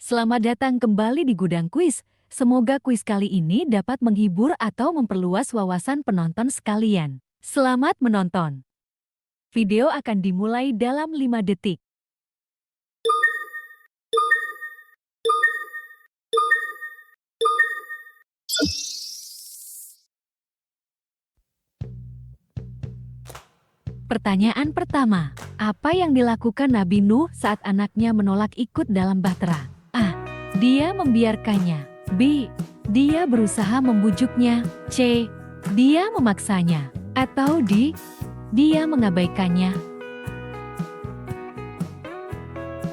Selamat datang kembali di Gudang Kuis. Semoga kuis kali ini dapat menghibur atau memperluas wawasan penonton sekalian. Selamat menonton. Video akan dimulai dalam 5 detik. Pertanyaan pertama, apa yang dilakukan Nabi Nuh saat anaknya menolak ikut dalam bahtera? A. Dia membiarkannya. B. Dia berusaha membujuknya. C. Dia memaksanya. Atau D. Dia mengabaikannya.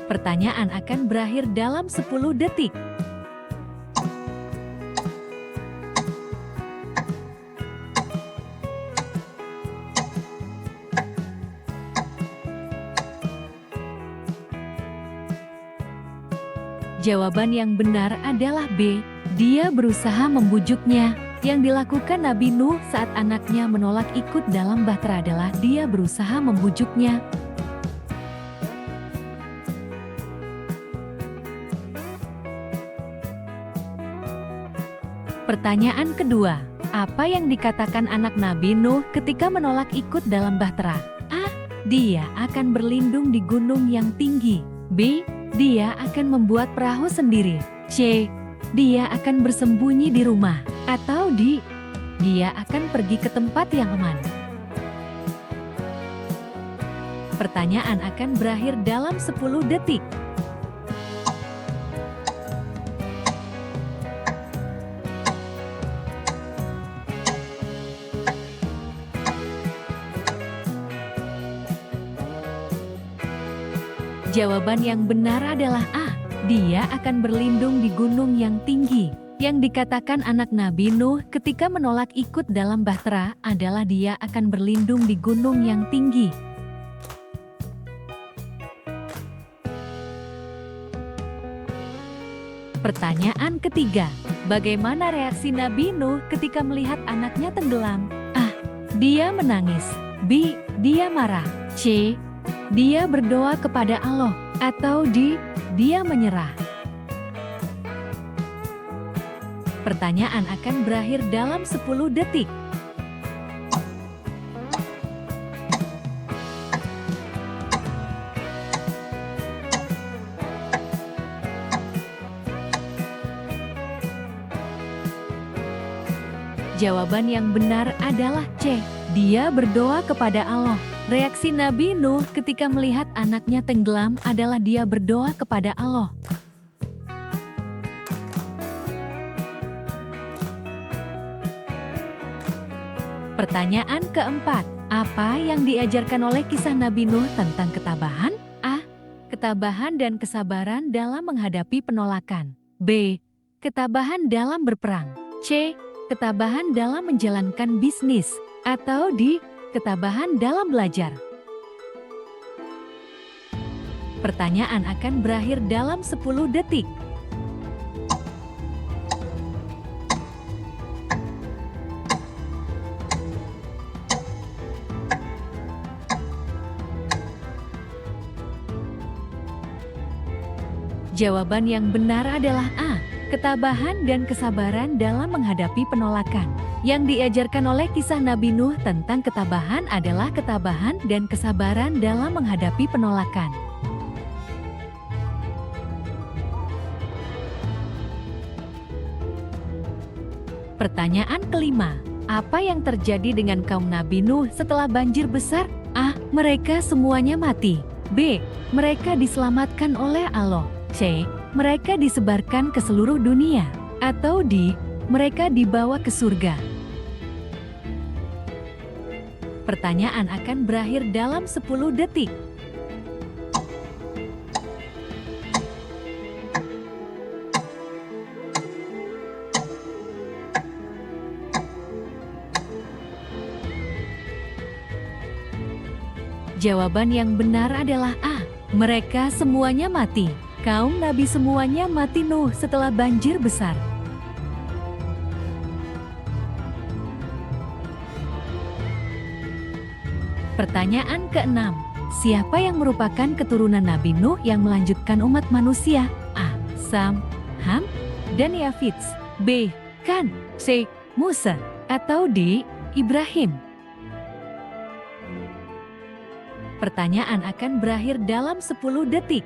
Pertanyaan akan berakhir dalam 10 detik. Jawaban yang benar adalah B. Dia berusaha membujuknya. Yang dilakukan Nabi Nuh saat anaknya menolak ikut dalam bahtera adalah dia berusaha membujuknya. Pertanyaan kedua, apa yang dikatakan anak Nabi Nuh ketika menolak ikut dalam bahtera? A. Dia akan berlindung di gunung yang tinggi. B. Dia akan membuat perahu sendiri. C. Dia akan bersembunyi di rumah. Atau D. Dia akan pergi ke tempat yang aman. Pertanyaan akan berakhir dalam 10 detik. Jawaban yang benar adalah A. Dia akan berlindung di gunung yang tinggi. Yang dikatakan anak Nabi Nuh ketika menolak ikut dalam bahtera adalah dia akan berlindung di gunung yang tinggi. Pertanyaan ketiga, bagaimana reaksi Nabi Nuh ketika melihat anaknya tenggelam? A. Dia menangis. B. Dia marah. C. Dia berdoa kepada Allah. Atau D. Dia menyerah. Pertanyaan akan berakhir dalam 10 detik. Jawaban yang benar adalah C. Dia berdoa kepada Allah. Reaksi Nabi Nuh ketika melihat anaknya tenggelam adalah dia berdoa kepada Allah. Pertanyaan keempat, apa yang diajarkan oleh kisah Nabi Nuh tentang ketabahan? A. Ketabahan dan kesabaran dalam menghadapi penolakan. B. Ketabahan dalam berperang. C. Ketabahan dalam menjalankan bisnis. Atau D. Ketabahan dalam belajar. Pertanyaan akan berakhir dalam 10 detik. Jawaban yang benar adalah A. Ketabahan dan kesabaran dalam menghadapi penolakan. Yang diajarkan oleh kisah Nabi Nuh tentang ketabahan adalah ketabahan dan kesabaran dalam menghadapi penolakan. Pertanyaan kelima, apa yang terjadi dengan kaum Nabi Nuh setelah banjir besar? A. Mereka semuanya mati. B. Mereka diselamatkan oleh Allah. C. Mereka disebarkan ke seluruh dunia. Atau D. Mereka dibawa ke surga. Pertanyaan akan berakhir dalam 10 detik. Jawaban yang benar adalah A. Mereka semuanya mati. Kaum Nabi semuanya mati Nuh setelah banjir besar. Pertanyaan keenam, siapa yang merupakan keturunan Nabi Nuh yang melanjutkan umat manusia? A. Sam, Ham, dan Yafits? B. Kan, C. Musa, atau D. Ibrahim? Pertanyaan akan berakhir dalam 10 detik.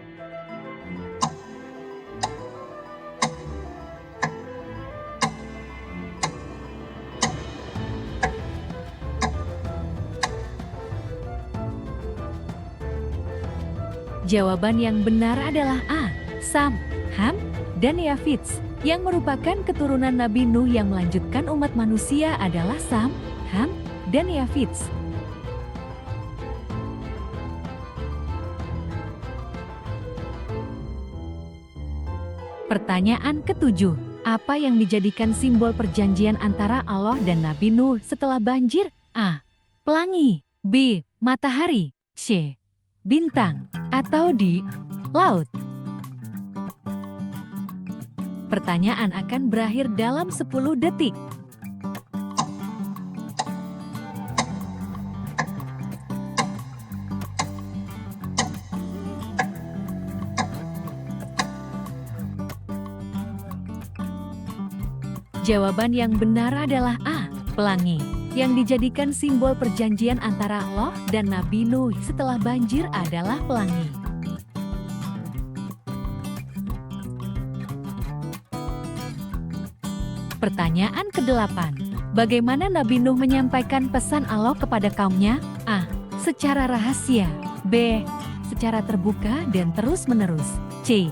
Jawaban yang benar adalah A. Sam, Ham, dan Yafits. Yang merupakan keturunan Nabi Nuh yang melanjutkan umat manusia adalah Sam, Ham, dan Yafits. Pertanyaan ketujuh. Apa yang dijadikan simbol perjanjian antara Allah dan Nabi Nuh setelah banjir? A. Pelangi. B. Matahari. C. Bintang. Atau D. Laut? Pertanyaan akan berakhir dalam 10 detik. Jawaban yang benar adalah A. Pelangi. Yang dijadikan simbol perjanjian antara Allah dan Nabi Nuh setelah banjir adalah pelangi. Pertanyaan ke-8. Bagaimana Nabi Nuh menyampaikan pesan Allah kepada kaumnya? A. Secara rahasia. B. Secara terbuka dan terus-menerus. C.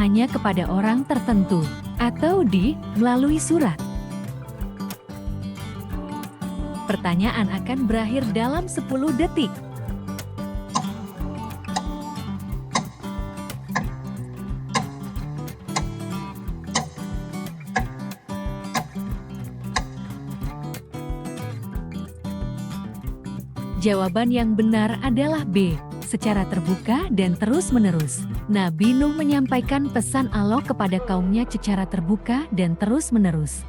Hanya kepada orang tertentu. Atau D. Melalui surat? Pertanyaan akan berakhir dalam 10 detik. Jawaban yang benar adalah B. Secara terbuka dan terus-menerus. Nabi Nuh menyampaikan pesan Allah kepada kaumnya secara terbuka dan terus-menerus.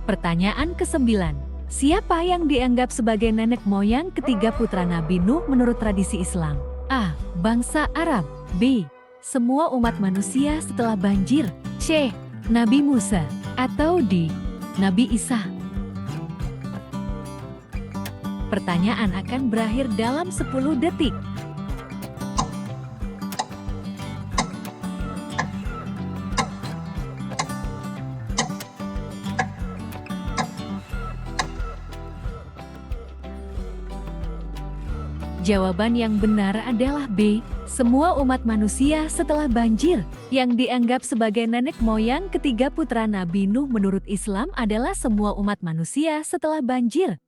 Pertanyaan ke-9. Siapa yang dianggap sebagai nenek moyang ketiga putra Nabi Nuh menurut tradisi Islam? A. Bangsa Arab. B. Semua umat manusia setelah banjir. C. Nabi Musa. Atau D. Nabi Isa? Pertanyaan akan berakhir dalam 10 detik. Jawaban yang benar adalah B. Semua umat manusia setelah banjir. Yang dianggap sebagai nenek moyang ketiga putra Nabi Nuh menurut Islam adalah semua umat manusia setelah banjir.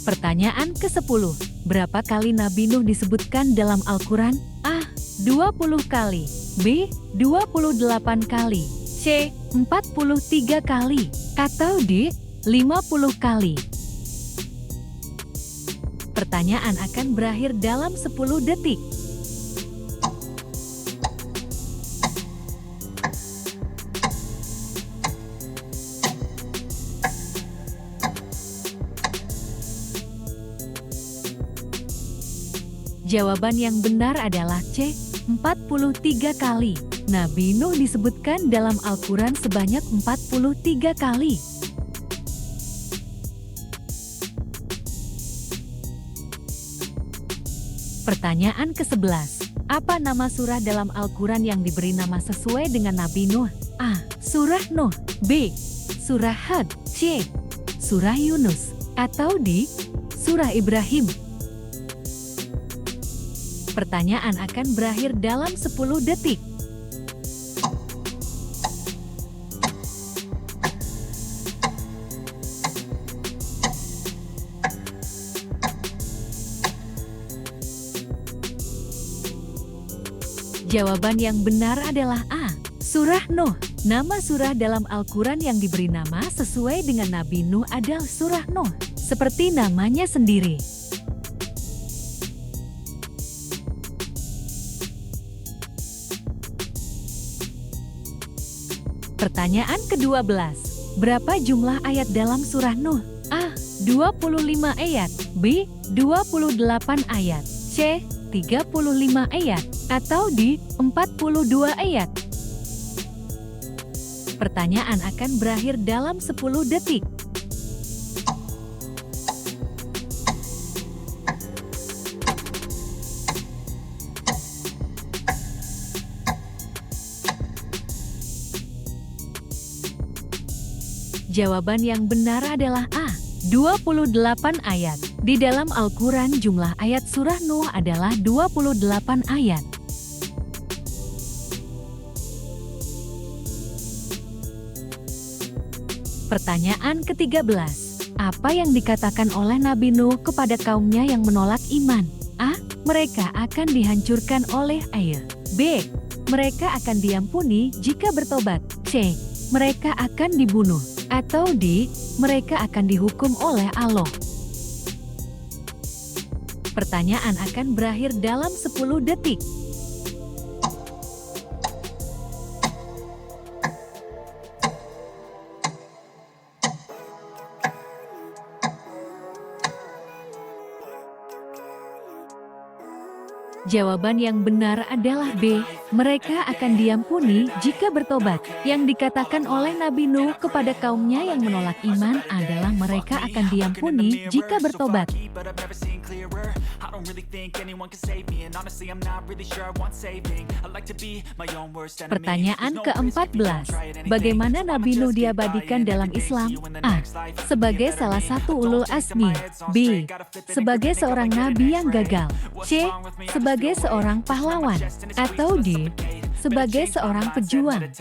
Pertanyaan ke-10. Berapa kali Nabi Nuh disebutkan dalam Al-Quran? A. 20 kali. B. 28 kali. C. 43 kali. Atau D. 50 kali? Pertanyaan akan berakhir dalam 10 detik. Jawaban yang benar adalah C. 43 kali. Nabi Nuh disebutkan dalam Al-Quran sebanyak 43 kali. Pertanyaan ke-11. Apa nama surah dalam Al-Quran yang diberi nama sesuai dengan Nabi Nuh? A. Surah Nuh. B. Surah Hud. C. Surah Yunus. Atau D. Surah Ibrahim? Pertanyaan akan berakhir dalam 10 detik. Jawaban yang benar adalah A. Surah Nuh. Nama surah dalam Al-Quran yang diberi nama sesuai dengan Nabi Nuh adalah Surah Nuh, seperti namanya sendiri. Pertanyaan ke-12. Berapa jumlah ayat dalam surah Nuh? A. 25 ayat. B. 28 ayat. C. 35 ayat. Atau D. 42 ayat. Pertanyaan akan berakhir dalam 10 detik. Jawaban yang benar adalah A. 28 ayat. Di dalam Al-Quran jumlah ayat surah Nuh adalah 28 ayat. Pertanyaan ke-13. Apa yang dikatakan oleh Nabi Nuh kepada kaumnya yang menolak iman? A. Mereka akan dihancurkan oleh air. B. Mereka akan diampuni jika bertobat. C. Mereka akan dibunuh. Atau D. Mereka akan dihukum oleh Allah. Pertanyaan akan berakhir dalam 10 detik. Jawaban yang benar adalah B. Mereka akan diampuni jika bertobat. Yang dikatakan oleh Nabi Nuh kepada kaumnya yang menolak iman adalah mereka akan diampuni jika bertobat. Pertanyaan ke-14. Bagaimana Nabi Nuh diabadikan dalam Islam? A. Sebagai salah satu ulul azmi. B. Sebagai seorang nabi yang gagal. C. Sebagai seorang pahlawan. Atau D. Sebagai seorang pejuang.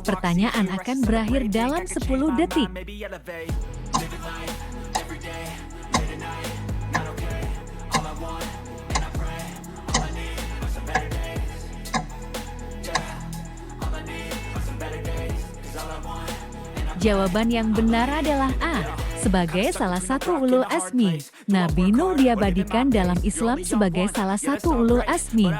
Pertanyaan akan berakhir dalam 10 detik. Jawaban yang benar adalah A. Sebagai salah satu ulul azmi. Nabi Nuh diabadikan dalam Islam sebagai salah satu ulul azmi.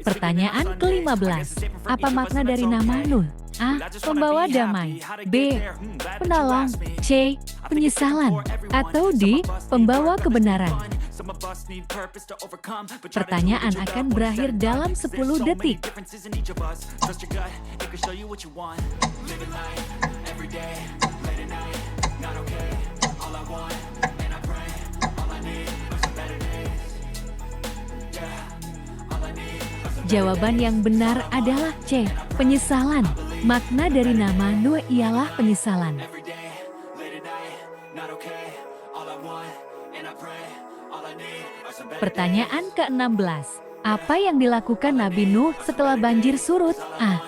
Pertanyaan ke-15. Apa makna dari nama Nuh? A. Pembawa damai. B. Penolong. C. Penyesalan. Atau D. Pembawa kebenaran. Pertanyaan akan berakhir dalam 10 detik. Jawaban yang benar adalah C. Penyesalan. Makna dari nama Nuh ialah penyesalan. Pertanyaan ke-16. Apa yang dilakukan Nabi Nuh setelah banjir surut? A.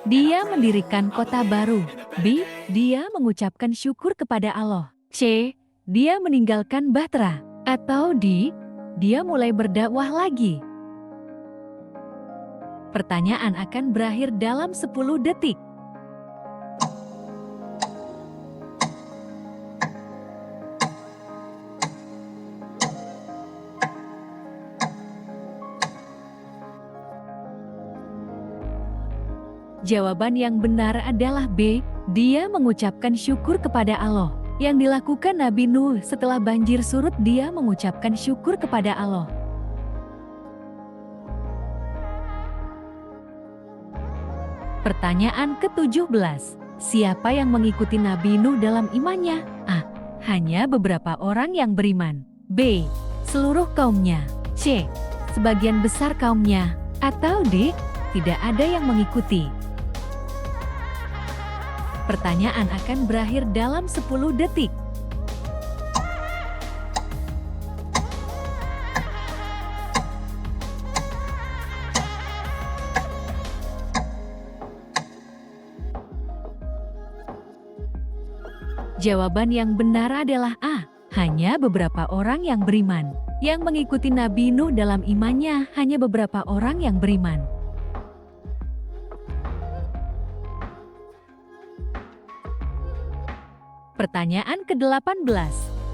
Dia mendirikan kota baru. B. Dia mengucapkan syukur kepada Allah. C. Dia meninggalkan Bahtera. Atau D. Dia mulai berdakwah lagi. Pertanyaan akan berakhir dalam 10 detik. Jawaban yang benar adalah B. Dia mengucapkan syukur kepada Allah. Yang dilakukan Nabi Nuh setelah banjir surut, dia mengucapkan syukur kepada Allah. Pertanyaan ke-17. Siapa yang mengikuti Nabi Nuh dalam imannya? A. Hanya beberapa orang yang beriman. B. Seluruh kaumnya. C. Sebagian besar kaumnya. Atau D. Tidak ada yang mengikuti. Pertanyaan akan berakhir dalam 10 detik. Jawaban yang benar adalah A. Hanya beberapa orang yang beriman. Yang mengikuti Nabi Nuh dalam imannya hanya beberapa orang yang beriman. Pertanyaan ke-18.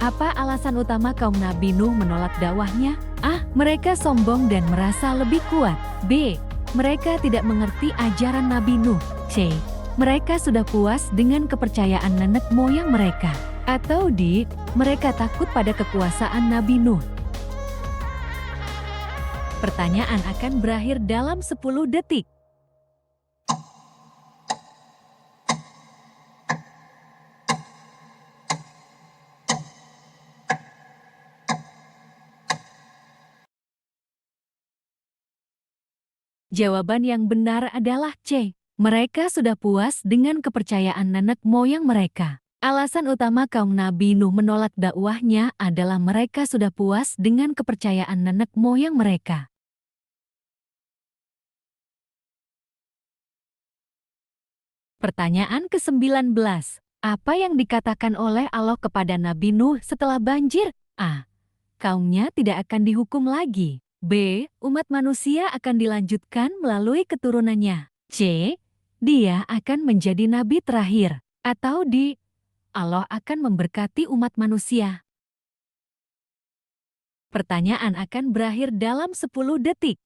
Apa alasan utama kaum Nabi Nuh menolak dakwahnya? A. Mereka sombong dan merasa lebih kuat. B. Mereka tidak mengerti ajaran Nabi Nuh. C. Mereka sudah puas dengan kepercayaan nenek moyang mereka. Atau D. Mereka takut pada kekuasaan Nabi Nuh. Pertanyaan akan berakhir dalam 10 detik. Jawaban yang benar adalah C. Mereka sudah puas dengan kepercayaan nenek moyang mereka. Alasan utama kaum Nabi Nuh menolak dakwahnya adalah mereka sudah puas dengan kepercayaan nenek moyang mereka. Pertanyaan ke-19. Apa yang dikatakan oleh Allah kepada Nabi Nuh setelah banjir? A. Kaumnya tidak akan dihukum lagi. B. Umat manusia akan dilanjutkan melalui keturunannya. C. Dia akan menjadi nabi terakhir. Atau D. Allah akan memberkati umat manusia. Pertanyaan akan berakhir dalam 10 detik.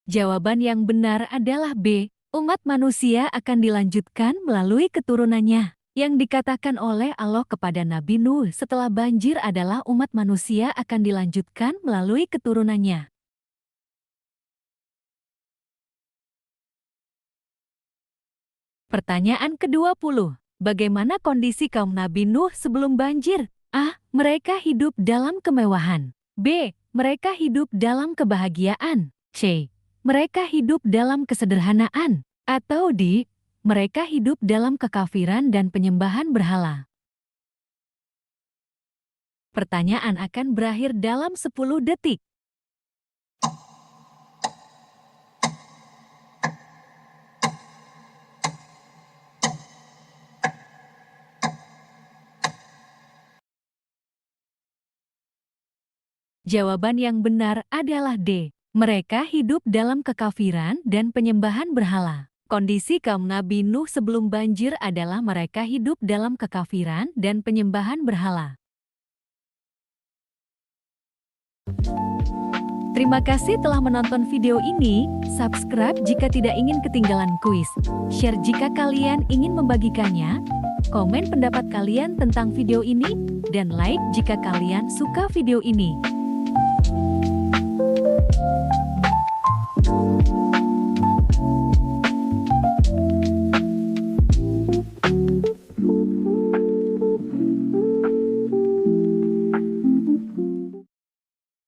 Jawaban yang benar adalah B. Umat manusia akan dilanjutkan melalui keturunannya. Yang dikatakan oleh Allah kepada Nabi Nuh setelah banjir adalah umat manusia akan dilanjutkan melalui keturunannya. Pertanyaan ke-20. Bagaimana kondisi kaum Nabi Nuh sebelum banjir? A. Mereka hidup dalam kemewahan. B. Mereka hidup dalam kebahagiaan. C. Mereka hidup dalam kesederhanaan. Atau D. Mereka hidup dalam kekafiran dan penyembahan berhala. Pertanyaan akan berakhir dalam 10 detik. Jawaban yang benar adalah D. Mereka hidup dalam kekafiran dan penyembahan berhala. Kondisi kaum Nabi Nuh sebelum banjir adalah mereka hidup dalam kekafiran dan penyembahan berhala. Terima kasih telah menonton video ini. Subscribe jika tidak ingin ketinggalan kuis. Share jika kalian ingin membagikannya. Komen pendapat kalian tentang video ini. Dan like jika kalian suka video ini.